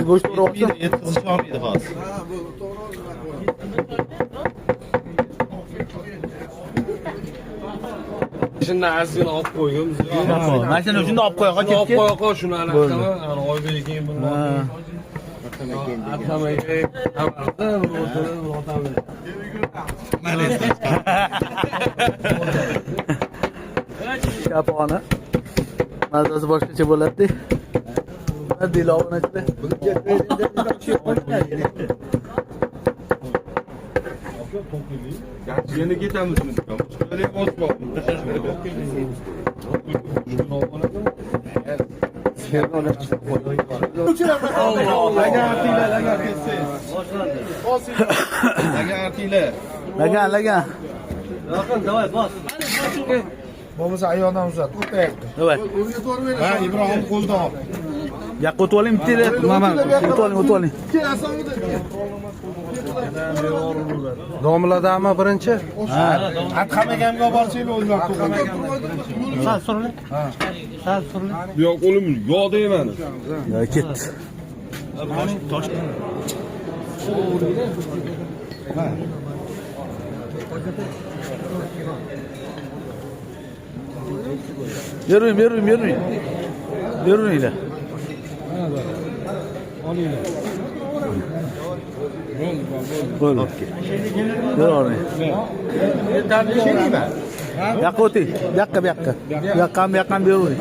Go'sht olsin. Yetkizish olmaydi hozir. Shunda azgina olib qo'yganmiz. Mashina shunda olib qo'ya Olib qo'ya shuni ana oybek keyin buni. Atamaga xabarda o'tirib Kaponi. Mazasi boshqacha bo'ladi. Deydi obunachilar. Yana ketamiz biz. Shunday osmoq. Lagan. Bo'lmasa ayoldan uzat. O'tayapti. Davay. Ha, Ibrohim qo'lda ol. Yoqqa o'tib oling bitta. O'tib oling. Domiladami birinchi? Ha. Atqamagamga olib borsanglar o'zlar Sal suruling. Sal suruling. Bu yoq o'lim yo'q deyman. Ya ketdi. Tosh. Yürüyün. Böyle. Böyle. Yakoti, yakka yürüyün.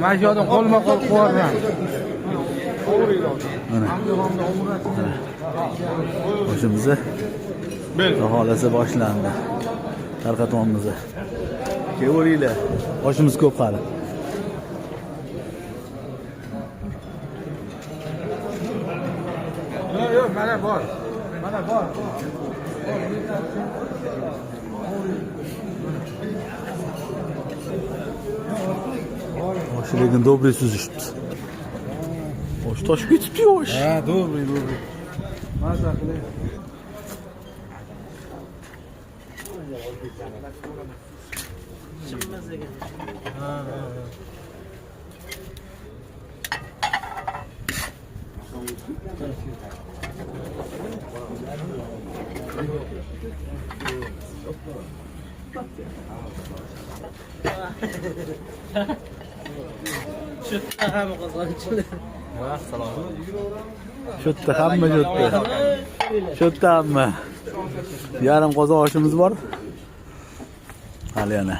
Maşyodan qo'lma-qo'l qo'yarman. Başımıza aholisi boshlandi. Tarqatmoqmiz. Kelavringlar. Oshimiz ko'p qali. Yo'q, mana bor. Osh lekin добрый suzishibdi. Osh toshib ketibdi osh. Ha, добрый. Maza qilay. Sho'tta hamma sho'tta. Yarim qozon oshimiz bor. Hali yana